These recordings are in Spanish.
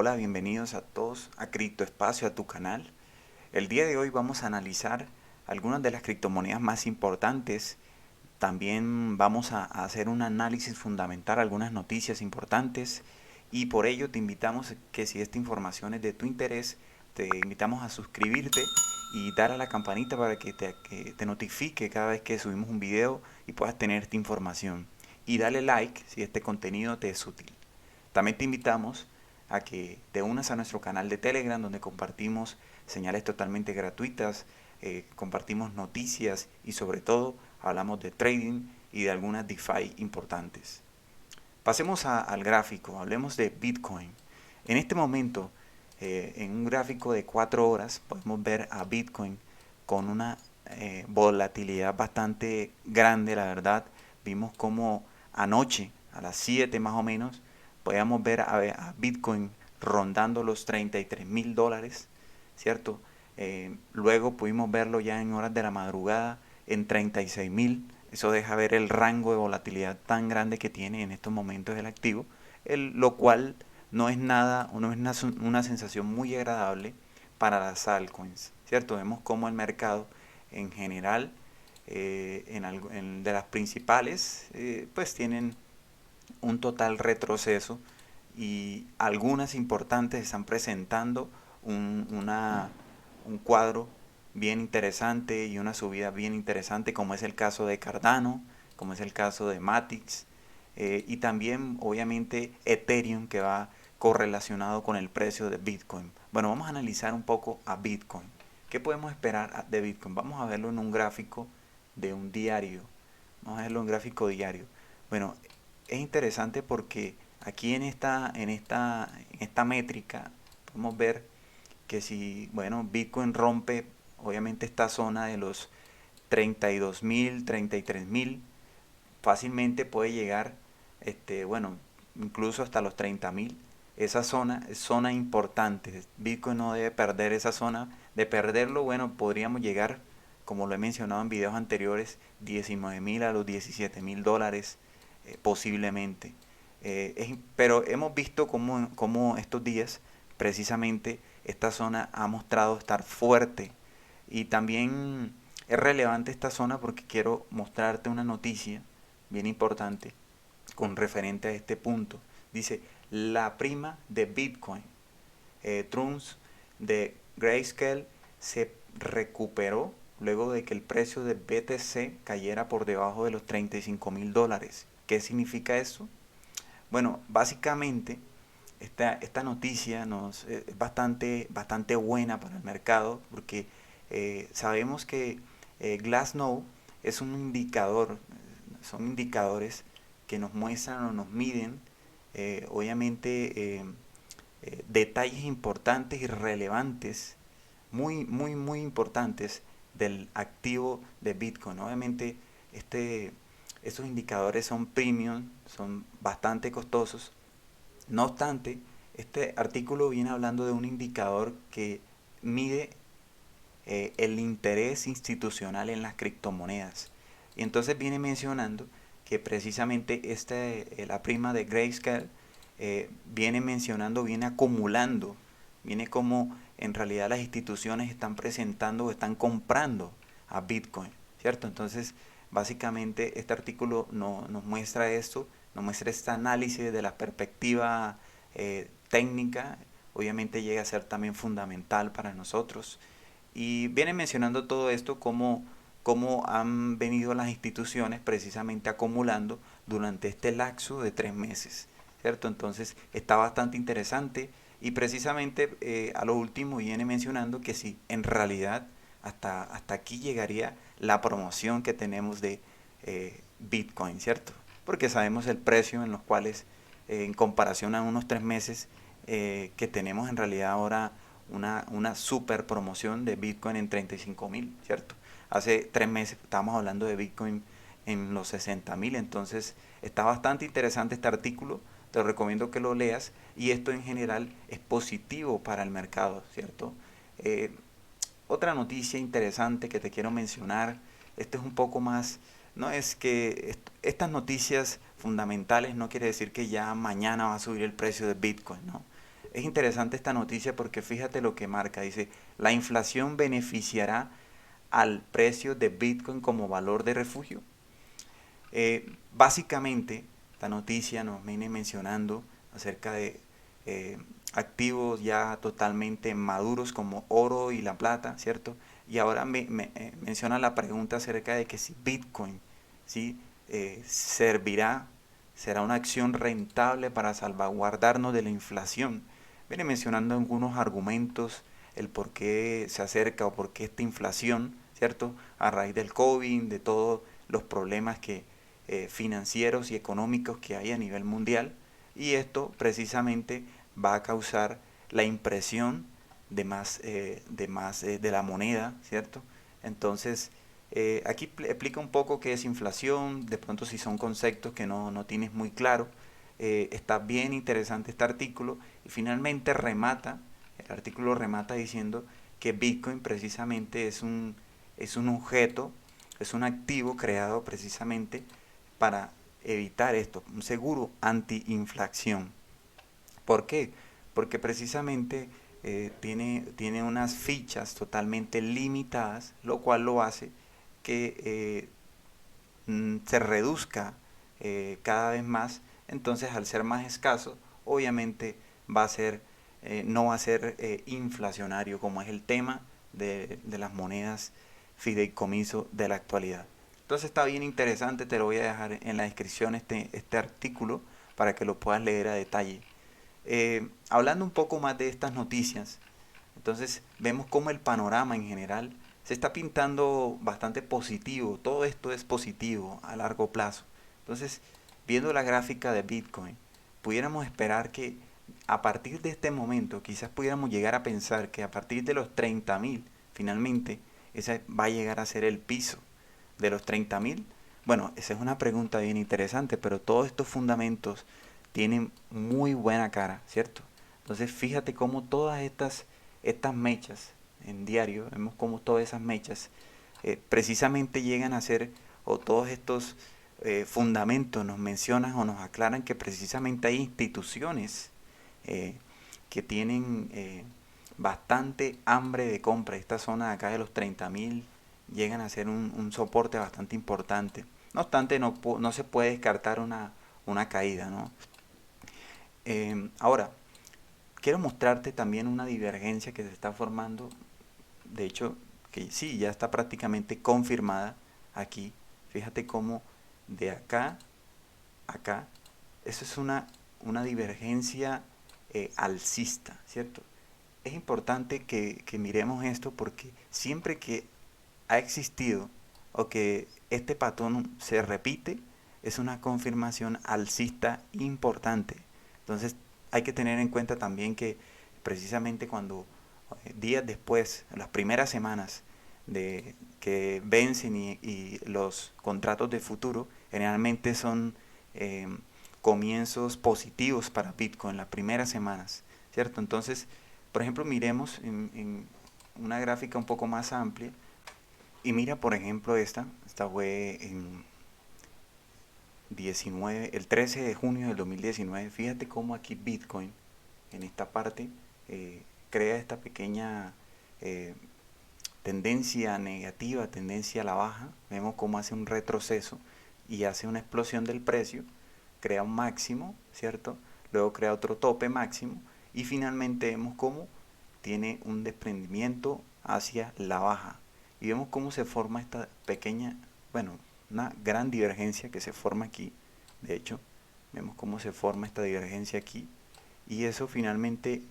Hola, bienvenidos a todos a Criptoespacio, a tu canal. El día de hoy vamos a analizar algunas de las criptomonedas más importantes. También vamos a hacer un análisis fundamental, algunas noticias importantes. Y por ello te invitamos que si esta información es de tu interés, te invitamos a suscribirte y dar a la campanita para que te notifique cada vez que subimos un video y puedas tener esta información. Y dale like si este contenido te es útil. También te invitamos a que te unas a nuestro canal de Telegram donde compartimos señales totalmente gratuitas, compartimos noticias y sobre todo hablamos de trading y de algunas DeFi importantes. Pasemos al gráfico, hablemos de Bitcoin. En este momento, en un gráfico de 4 horas, podemos ver a Bitcoin con una volatilidad bastante grande, la verdad. Vimos como anoche, a las 7 más o menos, podíamos ver a Bitcoin rondando los $33,000, ¿cierto? Luego pudimos verlo ya en horas de la madrugada en 36,000. Eso deja ver el rango de volatilidad tan grande que tiene en estos momentos el activo, lo cual no es nada, no es una sensación muy agradable para las altcoins, ¿cierto? Vemos cómo el mercado en general, de las principales, pues tienen un total retroceso y algunas importantes están presentando un cuadro bien interesante y una subida bien interesante, como es el caso de Cardano, como es el caso de Matic, y también obviamente Ethereum, que va correlacionado con el precio de Bitcoin. Bueno, vamos a analizar un poco a Bitcoin. ¿Qué podemos esperar de Bitcoin? Vamos a verlo en un gráfico de un diario. Vamos a verlo en un gráfico diario. Bueno, es interesante porque aquí en esta métrica podemos ver que si, bueno, Bitcoin rompe obviamente esta zona de los 32,000, 33,000, fácilmente puede llegar, bueno, incluso hasta los 30,000. Esa zona es zona importante. Bitcoin no debe perder esa zona. De perderlo, bueno, podríamos llegar, como lo he mencionado en videos anteriores, 19,000 a los $17,000 posiblemente. Pero hemos visto cómo estos días, precisamente, esta zona ha mostrado estar fuerte. Y también es relevante esta zona porque quiero mostrarte una noticia bien importante con referente a este punto. Dice, la prima de Bitcoin, Trunks de Grayscale, se recuperó luego de que el precio de BTC cayera por debajo de los $35,000. ¿Qué significa eso? Bueno, básicamente esta noticia es bastante buena para el mercado porque sabemos que Glassnode es un indicador, son indicadores que nos muestran o nos miden, obviamente, detalles importantes y relevantes, muy importantes del activo de Bitcoin. Obviamente, estos indicadores son premium, son bastante costosos. No obstante, este artículo viene hablando de un indicador que mide el interés institucional en las criptomonedas. Y entonces viene mencionando que precisamente la prima de Grayscale viene acumulando, viene como en realidad las instituciones están presentando o están comprando a Bitcoin, ¿cierto? Entonces, básicamente este artículo nos muestra esto, nos muestra este análisis de la perspectiva técnica, obviamente llega a ser también fundamental para nosotros. Y viene mencionando todo esto como han venido las instituciones precisamente acumulando durante este lapso de 3 meses, ¿cierto? Entonces está bastante interesante y precisamente a lo último viene mencionando que si en realidad hasta aquí llegaría la promoción que tenemos de Bitcoin, ¿cierto? Porque sabemos el precio en los cuales, en comparación a unos 3 meses, que tenemos en realidad ahora una super promoción de Bitcoin en 35,000, ¿cierto? Hace 3 meses estábamos hablando de Bitcoin en los 60,000, entonces está bastante interesante este artículo, te recomiendo que lo leas y esto en general es positivo para el mercado, ¿cierto? Eh, Otra noticia interesante que te quiero mencionar, esto es un poco más, no es que estas noticias fundamentales no quiere decir que ya mañana va a subir el precio de Bitcoin, ¿no? Es interesante esta noticia porque fíjate lo que marca. Dice, la inflación beneficiará al precio de Bitcoin como valor de refugio. Básicamente, esta noticia nos viene mencionando acerca de eh, activos ya totalmente maduros como oro y la plata, ¿cierto? Y ahora menciona la pregunta acerca de que si Bitcoin, ¿sí? Servirá, será una acción rentable para salvaguardarnos de la inflación. Viene mencionando algunos argumentos, el por qué se acerca o por qué esta inflación, ¿cierto? A raíz del COVID, de todos los problemas financieros y económicos que hay a nivel mundial. Y esto precisamente va a causar la impresión de la moneda, ¿cierto? Entonces, aquí explica un poco qué es inflación, de pronto si son conceptos que no tienes muy claro. Está bien interesante este artículo y finalmente el artículo remata diciendo que Bitcoin precisamente es un objeto, es un activo creado precisamente para evitar esto, un seguro anti-inflación. ¿Por qué? Porque precisamente tiene unas fichas totalmente limitadas, lo cual lo hace que se reduzca cada vez más. Entonces, al ser más escaso, obviamente va a ser, no va a ser inflacionario, como es el tema de las monedas fideicomiso de la actualidad. Entonces está bien interesante, te lo voy a dejar en la descripción este artículo para que lo puedas leer a detalle. Hablando un poco más de estas noticias, entonces vemos cómo el panorama en general se está pintando bastante positivo. Todo esto es positivo a largo plazo. Entonces, viendo la gráfica de Bitcoin, pudiéramos esperar que a partir de este momento, quizás pudiéramos llegar a pensar que a partir de los 30.000, finalmente, ese va a llegar a ser el piso de los 30.000. Bueno, esa es una pregunta bien interesante, pero todos estos fundamentos tienen muy buena cara, ¿cierto? Entonces, fíjate cómo todas estas mechas en diario, vemos cómo todas esas mechas precisamente llegan a ser, o todos estos fundamentos nos mencionan o nos aclaran que precisamente hay instituciones que tienen bastante hambre de compra. Esta zona de acá de los 30.000 llegan a ser un soporte bastante importante. No obstante, no se puede descartar una caída, ¿no? Ahora, quiero mostrarte también una divergencia que se está formando, de hecho, que sí, ya está prácticamente confirmada aquí. Fíjate cómo de acá a acá, eso es una divergencia alcista, ¿cierto? Es importante que miremos esto porque siempre que ha existido o que este patrón se repite, es una confirmación alcista importante. Entonces hay que tener en cuenta también que precisamente cuando días después, las primeras semanas de que vencen y los contratos de futuro, generalmente son eh, comienzos positivos para Bitcoin, las primeras semanas, ¿cierto? Entonces, por ejemplo, miremos en una gráfica un poco más amplia y mira, por ejemplo, esta fue en el 13 de junio del 2019. Fíjate cómo aquí Bitcoin, en esta parte, crea esta pequeña eh, tendencia negativa, tendencia a la baja. Vemos cómo hace un retroceso y hace una explosión del precio, crea un máximo, ¿cierto? Luego crea otro tope máximo y finalmente vemos cómo tiene un desprendimiento hacia la baja. Y vemos cómo se forma esta pequeña, bueno, una gran divergencia que se forma aquí. De hecho, vemos cómo se forma esta divergencia aquí. Y eso finalmente,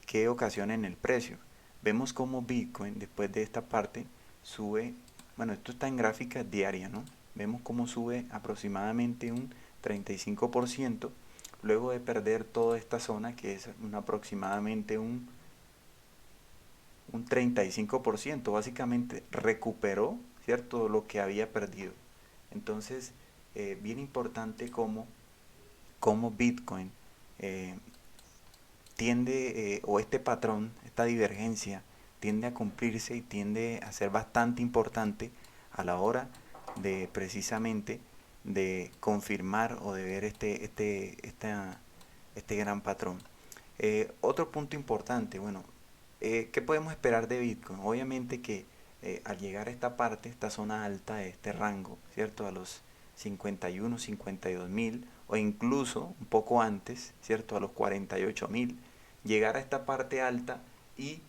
¿qué ocasiona en el precio? Vemos cómo Bitcoin, después de esta parte, sube, bueno, esto está en gráfica diaria, ¿no? Vemos cómo sube aproximadamente un 35%, luego de perder toda esta zona, que es aproximadamente un 35%, básicamente recuperó, ¿cierto?, lo que había perdido. Entonces, bien importante cómo Bitcoin eh, tiende, o este patrón, esta divergencia, tiende a cumplirse y tiende a ser bastante importante a la hora de precisamente de confirmar o de ver este gran patrón. Otro punto importante, bueno, ¿qué podemos esperar de Bitcoin? Obviamente que al llegar a esta parte, esta zona alta de este rango, ¿cierto? A los 51, 52 mil o incluso un poco antes, ¿cierto? A los 48 mil, llegar a esta parte alta y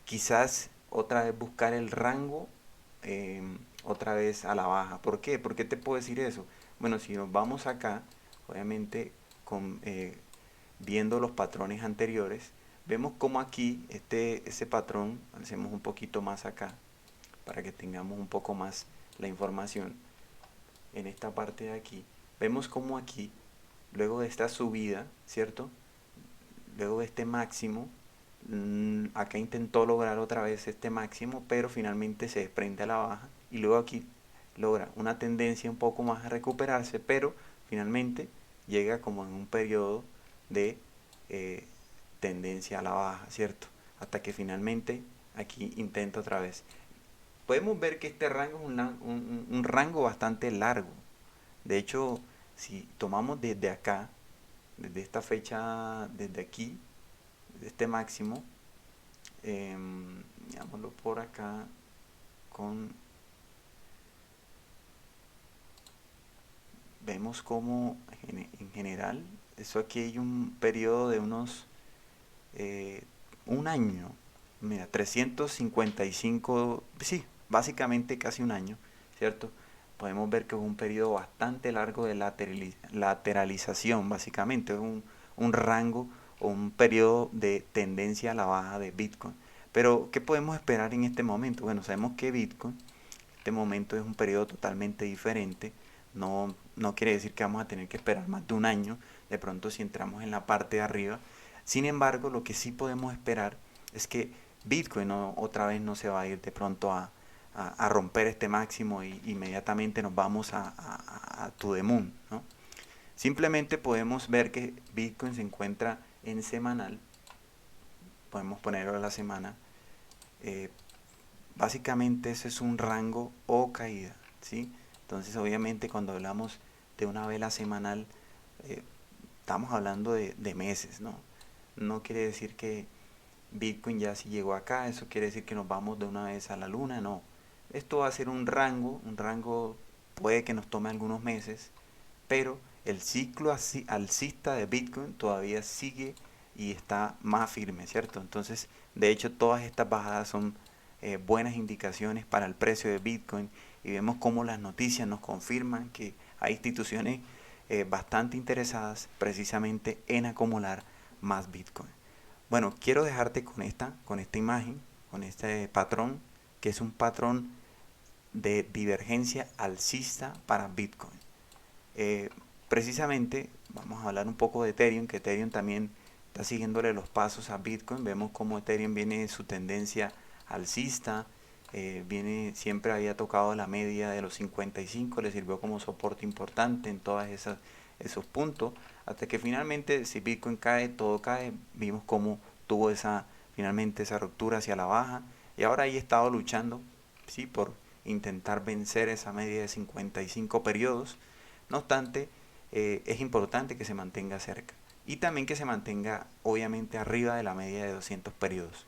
quizás otra vez buscar el rango eh, otra vez a la baja. ¿Por qué? ¿Por qué te puedo decir eso? Bueno, si nos vamos acá, obviamente viendo los patrones anteriores, vemos como aquí ese patrón, hacemos un poquito más acá para que tengamos un poco más la información en esta parte de aquí. Vemos como aquí, luego de esta subida, ¿cierto? Luego de este máximo, acá intentó lograr otra vez este máximo, pero finalmente se desprende a la baja y luego aquí logra una tendencia un poco más a recuperarse, pero finalmente llega como en un periodo de eh, tendencia a la baja, ¿cierto? Hasta que finalmente aquí intenta otra vez. Podemos ver que este rango es un rango bastante largo. De hecho, si tomamos desde acá, desde esta fecha, desde aquí, de este máximo, digámoslo por acá, con vemos como en general, eso aquí hay un periodo de unos un año, mira, 355, sí, básicamente casi un año, ¿cierto? Podemos ver que es un periodo bastante largo de lateralización, básicamente, es un rango o un periodo de tendencia a la baja de Bitcoin. Pero, ¿qué podemos esperar en este momento? Bueno, sabemos que Bitcoin, este momento es un periodo totalmente diferente, no quiere decir que vamos a tener que esperar más de un año, de pronto si entramos en la parte de arriba. Sin embargo, lo que sí podemos esperar es que Bitcoin otra vez no se va a ir de pronto a romper este máximo y inmediatamente nos vamos a to the moon, ¿no? Simplemente podemos ver que Bitcoin se encuentra en semanal, podemos ponerlo a la semana. eh, Básicamente ese es un rango o caída, ¿sí? Entonces obviamente cuando hablamos de una vela semanal, eh, estamos hablando de meses, ¿no? No quiere decir que Bitcoin ya si llegó acá, eso quiere decir que nos vamos de una vez a la luna, no. Esto va a ser un rango puede que nos tome algunos meses, pero el ciclo alcista de Bitcoin todavía sigue y está más firme, ¿cierto? Entonces, de hecho, todas estas bajadas son buenas indicaciones para el precio de Bitcoin y vemos cómo las noticias nos confirman que hay instituciones bastante interesadas precisamente en acumular más Bitcoin. Bueno, quiero dejarte con esta imagen, con este patrón, que es un patrón de divergencia alcista para Bitcoin. Eh, Precisamente vamos a hablar un poco de Ethereum, que Ethereum también está siguiéndole los pasos a Bitcoin. Vemos como Ethereum viene su tendencia alcista, siempre había tocado la media de los 55, le sirvió como soporte importante en todos esos puntos, hasta que finalmente si Bitcoin cae, todo cae. Vimos cómo tuvo finalmente esa ruptura hacia la baja y ahora ahí he estado luchando, sí, por intentar vencer esa media de 55 periodos. No obstante, es importante que se mantenga cerca y también que se mantenga obviamente arriba de la media de 200 periodos.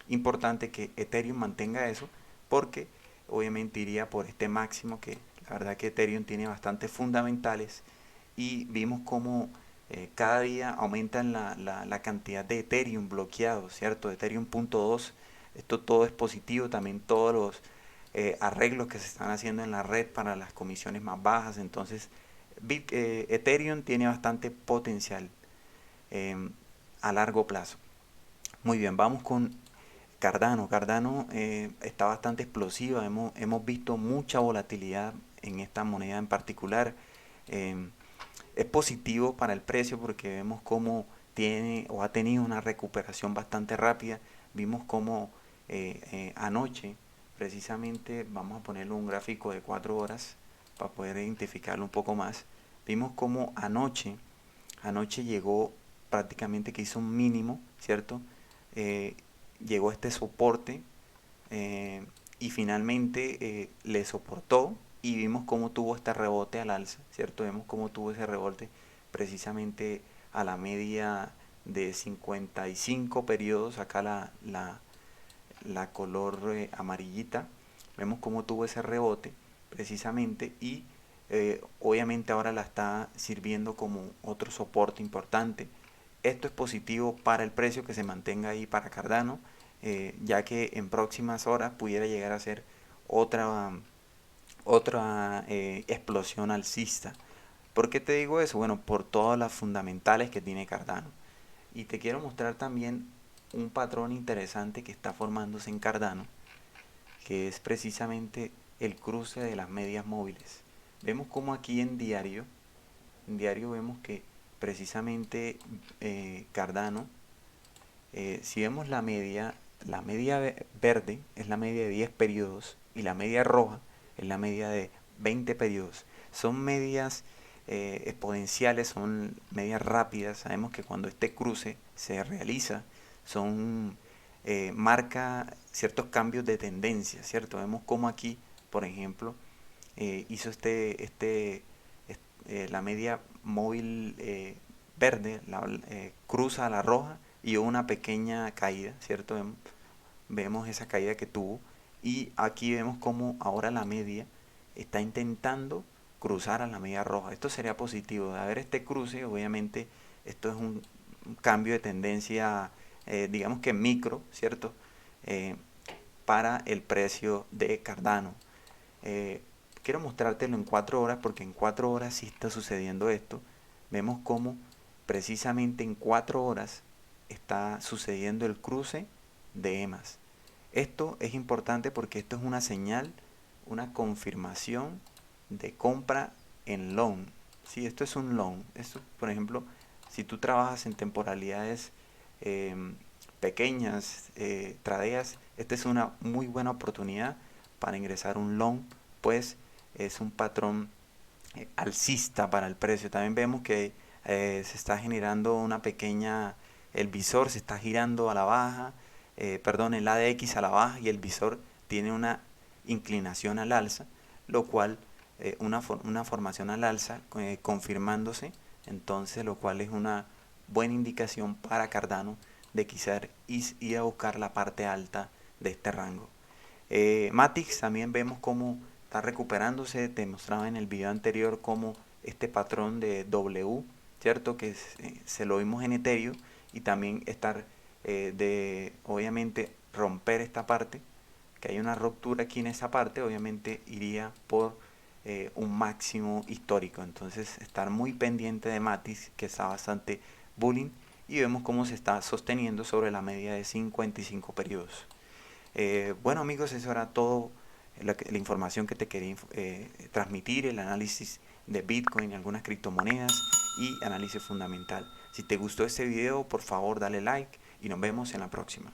Importante que Ethereum mantenga eso porque obviamente iría por este máximo que la verdad que Ethereum tiene bastantes fundamentales y vimos cómo cada día aumentan la cantidad de Ethereum bloqueados, ¿cierto? Ethereum punto 2, esto todo es positivo, también todos los arreglos que se están haciendo en la red para las comisiones más bajas, entonces Ethereum tiene bastante potencial eh, a largo plazo. Muy bien, vamos con Cardano. Cardano está bastante explosiva, hemos visto mucha volatilidad en esta moneda en particular. Eh, es positivo para el precio porque vemos cómo tiene o ha tenido una recuperación bastante rápida. Vimos cómo anoche, precisamente, vamos a ponerle un gráfico de 4 horas para poder identificarlo un poco más. Vimos cómo anoche llegó prácticamente que hizo un mínimo, ¿cierto? Eh, Llegó a este soporte eh, y finalmente le soportó y vimos cómo tuvo este rebote al alza, ¿cierto? Vemos cómo tuvo ese rebote precisamente a la media de 55 periodos, acá la color amarillita, vemos cómo tuvo ese rebote precisamente y obviamente ahora la está sirviendo como otro soporte importante. Esto es positivo para el precio que se mantenga ahí para Cardano, ya que en próximas horas pudiera llegar a ser otra explosión alcista. ¿Por qué te digo eso? Bueno, por todas las fundamentales que tiene Cardano. Y te quiero mostrar también un patrón interesante que está formándose en Cardano, que es precisamente el cruce de las medias móviles. Vemos como aquí en diario vemos que precisamente Cardano, si vemos la media verde es la media de 10 periodos y la media roja es la media de 20 periodos. Son medias exponenciales, son medias rápidas. Sabemos que cuando este cruce se realiza, marca ciertos cambios de tendencia, ¿cierto? Vemos como aquí, por ejemplo, hizo la media móvil verde, cruza a la roja y hubo una pequeña caída, ¿cierto? Vemos esa caída que tuvo y aquí vemos como ahora la media está intentando cruzar a la media roja. Esto sería positivo. De haber este cruce, obviamente esto es un cambio de tendencia, digamos que micro, ¿cierto? Eh, para el precio de Cardano. Eh, Quiero mostrártelo en 4 horas porque en 4 horas sí está sucediendo esto. Vemos cómo precisamente en 4 horas está sucediendo el cruce de EMAs. Esto es importante porque esto es una señal, una confirmación de compra en long. Si esto es un long, esto, por ejemplo, si tú trabajas en temporalidades eh, pequeñas, tradeas, esta es una muy buena oportunidad para ingresar un long, pues es un patrón alcista para el precio. También vemos que se está generando una pequeña, el visor se está girando a la baja, perdón, el ADX a la baja y el visor tiene una inclinación al alza, lo cual una formación al alza confirmándose, entonces lo cual es una buena indicación para Cardano de quizás ir a buscar la parte alta de este rango. Matix también vemos cómo está recuperándose. Te mostraba en el video anterior cómo este patrón de W, ¿cierto? Que se lo vimos en Ethereum y también estar de, obviamente, romper esta parte, que hay una ruptura aquí en esa parte, obviamente iría por un máximo histórico. Entonces estar muy pendiente de Matix, que está bastante bullying, y vemos cómo se está sosteniendo sobre la media de 55 periodos. Bueno amigos, eso era todo la información que te quería transmitir, el análisis de Bitcoin y algunas criptomonedas y análisis fundamental. Si te gustó este video, por favor dale like y nos vemos en la próxima.